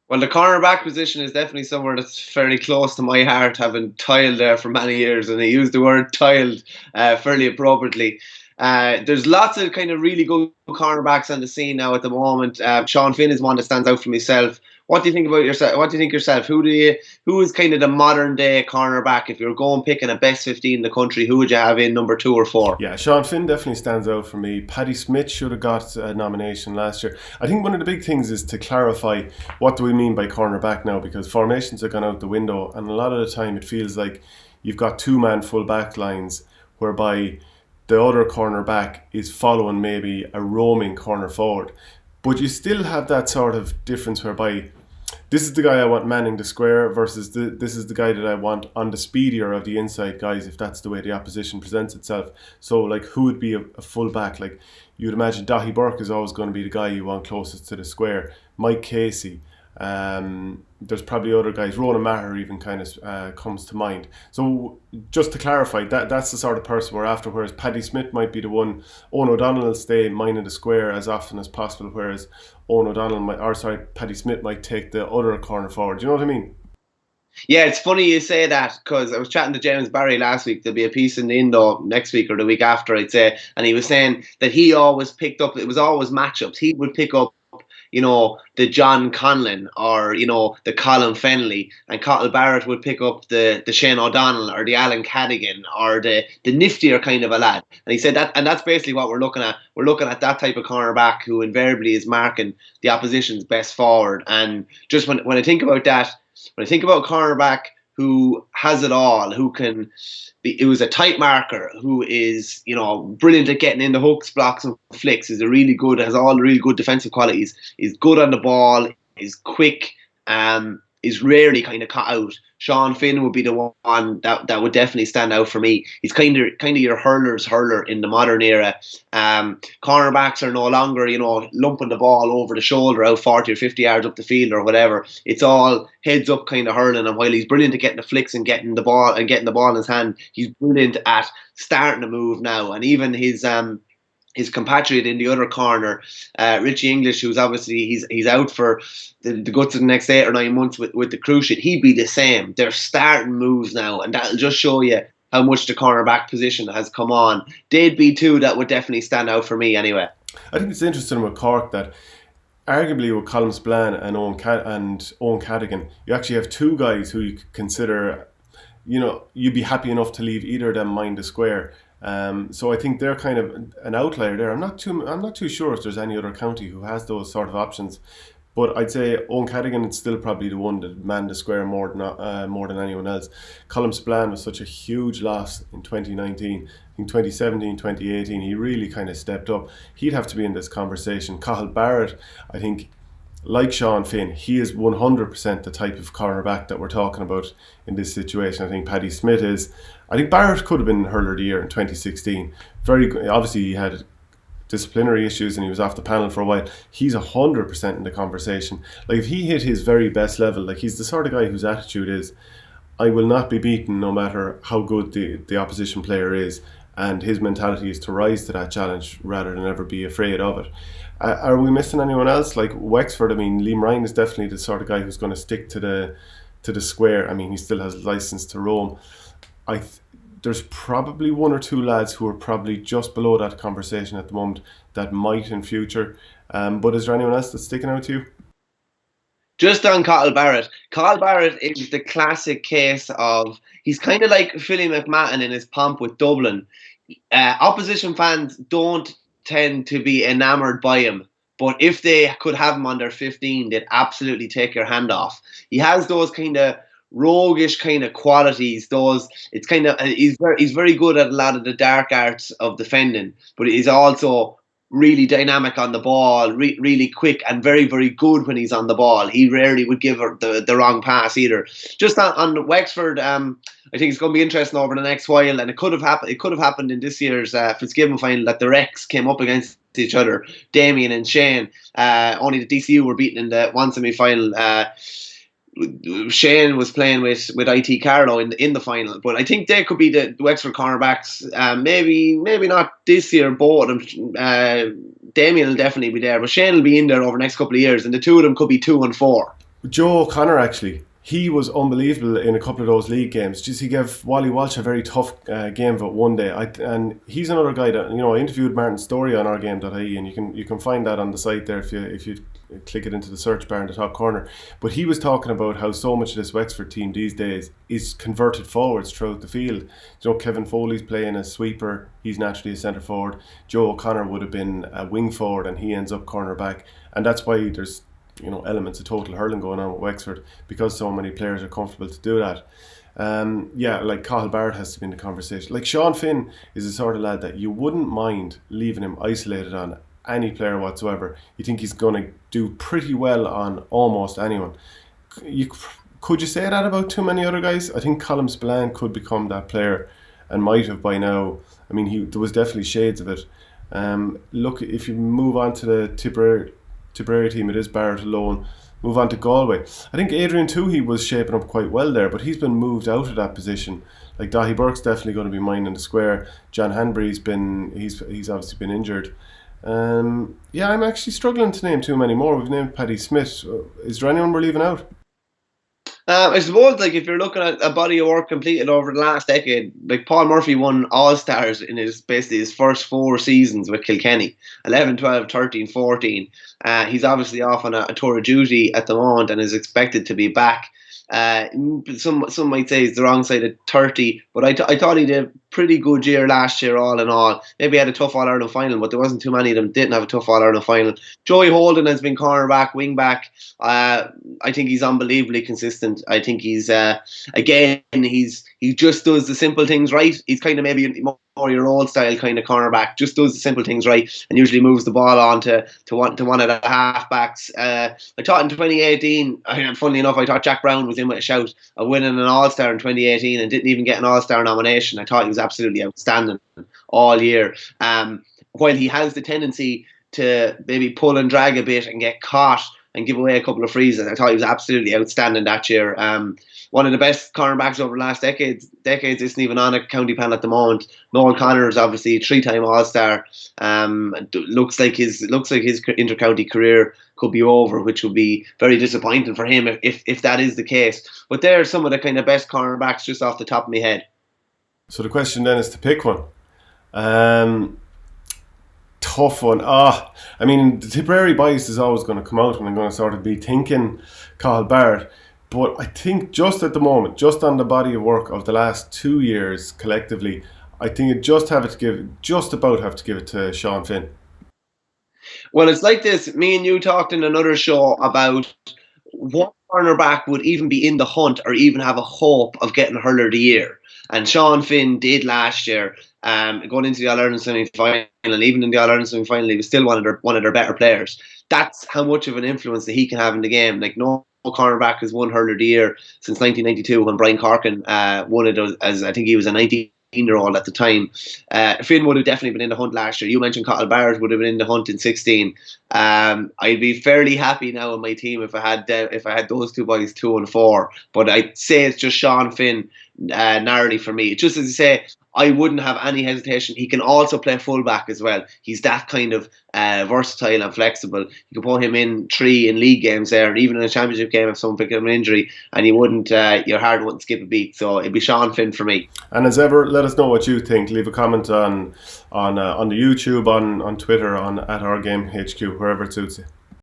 Well, the cornerback position is definitely somewhere that's fairly close to my heart, having tiled there for many years, and I use the word tiled fairly appropriately. There's lots of kind of really good cornerbacks on the scene now at the moment. Sean Finn is one that stands out for myself. What do you think about yourself? What do you think yourself? Who is kind of the modern day cornerback? If you're going picking a best 15 in the country, who would you have in number 2 or 4? Yeah, Sean Finn definitely stands out for me. Paddy Smith should have got a nomination last year. I think one of the big things is to clarify what do we mean by cornerback now, because formations have gone out the window, and a lot of the time it feels like you've got two-man full-back lines whereby the other cornerback is following maybe a roaming corner forward. But you still have that sort of difference whereby this is the guy I want manning the square versus this is the guy that I want on the speedier of the inside guys, if that's the way the opposition presents itself. So, like, who would be a full back? Like, you'd imagine Dahi Burke is always going to be the guy you want closest to the square. Mike Casey. There's probably other guys. Ronan Maher even kind of comes to mind. So just to clarify, that's the sort of person we're after. Whereas Paddy Smith might be the one. Owen O'Donnell will stay minding the square as often as possible. Whereas Paddy Smith might take the other corner forward. Do you know what I mean? Yeah, it's funny you say that because I was chatting to James Barry last week. There'll be a piece in the Indo next week or the week after, I'd say, and he was saying that he always picked up. It was always matchups. He would pick up, the John Conlon or, the Colin Fennelly, and Cottle Barrett would pick up the Shane O'Donnell or the Alan Cadigan or the niftier kind of a lad. And he said that, and that's basically what we're looking at. We're looking at that type of cornerback who invariably is marking the opposition's best forward. And just when I think about that, when I think about a cornerback who has it all, who can be, who is a tight marker, who is, brilliant at getting in the hooks, blocks, and flicks, is has all the really good defensive qualities, is good on the ball, is quick, is rarely kind of caught out. Sean Finn would be the one that would definitely stand out for me. He's kind of your hurler's hurler in the modern era. Cornerbacks are no longer, lumping the ball over the shoulder out 40 or 50 yards up the field or whatever. It's all heads up kind of hurling. And while he's brilliant at getting the flicks and getting the ball in his hand, he's brilliant at starting to move now. And even his compatriot in the other corner, Richie English, who's obviously he's out for the guts of the next 8 or 9 months with the cruciate. He'd be the same. They're starting moves now, and that'll just show you how much the cornerback position has come on. They'd be two that would definitely stand out for me anyway. I think it's interesting with Cork that arguably with Colin Spillane and Owen Cadigan, you actually have two guys who you could consider, you'd be happy enough to leave either of them mind the square. So I think they're kind of an outlier there. I'm not too sure if there's any other county who has those sort of options. But I'd say Owen Cadigan is still probably the one that manned the square more than anyone else. Colin Spillane was such a huge loss in 2019. In 2017, 2018, he really kind of stepped up. He'd have to be in this conversation. Cathal Barrett, I think, like Sean Finn, he is 100% the type of cornerback that we're talking about in this situation. I think Paddy Smith is. I think Barrett could have been hurler of the year in 2016. Very obviously he had disciplinary issues and he was off the panel for a while. He's 100% in the conversation. Like, if he hit his very best level, like, he's the sort of guy whose attitude is, I will not be beaten no matter how good the opposition player is, and his mentality is to rise to that challenge rather than ever be afraid of it. Are we missing anyone else? Like Wexford, I mean, Liam Ryan is definitely the sort of guy who's going to stick to the square. I mean, he still has a license to roam. There's probably one or two lads who are probably just below that conversation at the moment that might in future. But is there anyone else that's sticking out to you? Just on Cathal Barrett. Cathal Barrett is the classic case of, he's kind of like Philly McMahon in his pomp with Dublin. Opposition fans don't tend to be enamoured by him, but if they could have him on their 15, they'd absolutely take your hand off. He has those kind of roguish kind of qualities. He's very good at a lot of the dark arts of defending, but he's also really dynamic on the ball, really quick, and very, very good when he's on the ball. He rarely would give her the wrong pass either. Just on Wexford, I think it's going to be interesting over the next while, and it could have happened in this year's Fitzgibbon final that the Rex came up against each other, Damien and Shane. Only the DCU were beaten in the one semi-final. Shane was playing with IT Carlow in the final, but I think they could be the Wexford cornerbacks. Maybe not this year, both of them. Damien will definitely be there, but Shane will be in there over the next couple of years, and the two of them could be 2 and 4. Joe O'Connor, actually, he was unbelievable in a couple of those league games. Just he gave Wally Walsh a very tough game of it one day. And he's another guy that, I interviewed Martin Story on ourgame.ie, and you can find that on the site there if you click it into the search bar in the top corner. But he was talking about how so much of this Wexford team these days is converted forwards throughout the field. Kevin Foley's playing a sweeper, he's naturally a centre forward. Joe O'Connor would have been a wing forward, and he ends up cornerback. And that's why there's elements of total hurling going on with Wexford, because so many players are comfortable to do that. Like Cathal Barrett has to be in the conversation. Like Sean Finn is the sort of lad that you wouldn't mind leaving him isolated on any player whatsoever. You think he's going to do pretty well on almost anyone. Could you say that about too many other guys? I think Colm Spillane could become that player, and might have by now. I mean, there was definitely shades of it. Look, if you move on to the Tipperary team, it is Barrett alone. Move on to Galway. I think Adrian Toohey was shaping up quite well there, but he's been moved out of that position. Like Dahi Burke's definitely going to be minding the square. John Hanbury's he's obviously been injured. I'm actually struggling to name too many more. We've named Paddy Smith. Is there anyone we're leaving out? I suppose, like, if you're looking at a body of work completed over the last decade, like Paul Murphy won All-Stars in basically his first 4 seasons with Kilkenny, 11, 12, 13, 14. He's obviously off on a tour of duty at the moment and is expected to be back. Some might say he's the wrong side of 30, but I thought he did a pretty good year last year, all in all. Maybe he had a tough All-Ireland final, but there wasn't too many of them didn't have a tough All-Ireland final. Joey Holden has been cornerback, wingback. I think he's unbelievably consistent. I think he's he just does the simple things right. He's kind of maybe more your old style kind of cornerback, just does the simple things right and usually moves the ball on to one of the halfbacks. I thought in 2018, funnily enough, I thought Jack Brown was in with a shout of winning an All-Star in 2018 and didn't even get an All-Star nomination. I thought he was absolutely outstanding all year. While he has the tendency to maybe pull and drag a bit and get caught and give away a couple of frees, I thought he was absolutely outstanding that year. One of the best cornerbacks over the last decades isn't even on a county panel at the moment. Noel Connor is obviously a 3-time All-Star. Looks like his inter-county career could be over, which would be very disappointing for him if that is the case. But they're some of the kind of best cornerbacks just off the top of my head. So the question then is to pick one. Tough one. I mean, the Tipperary bias is always going to come out, and I'm going to sort of be thinking Cathal Barrett. But I think just at the moment, just on the body of work of the last 2 years collectively, I think you just about have to give it to Sean Finn. Well, it's like this. Me and you talked in another show about what cornerback would even be in the hunt or even have a hope of getting Hurler of the Year. And Sean Finn did last year, going into the All-Ireland semi-final, and even in the All-Ireland semi-final, he was still one of their better players. That's how much of an influence that he can have in the game. Like, no cornerback has won Hurler of the Year since 1992 when Brian Corkin won it as I think he was a 19-year-old at the time. Finn would have definitely been in the hunt last year. You mentioned Cathal Barrett would have been in the hunt in 16. I'd be fairly happy now in my team if I had those two boys 2 and 4. But I'd say it's just Sean Finn narrowly for me. Just as I say, I wouldn't have any hesitation. He can also play fullback as well. He's that kind of versatile and flexible. You can put him in 3 in league games there, and even in a championship game if someone picked up an injury, and he wouldn't, your heart wouldn't skip a beat. So it'd be Sean Finn for me. And as ever, let us know what you think. Leave a comment on the YouTube, on Twitter, at OurGameHQ, wherever it suits you.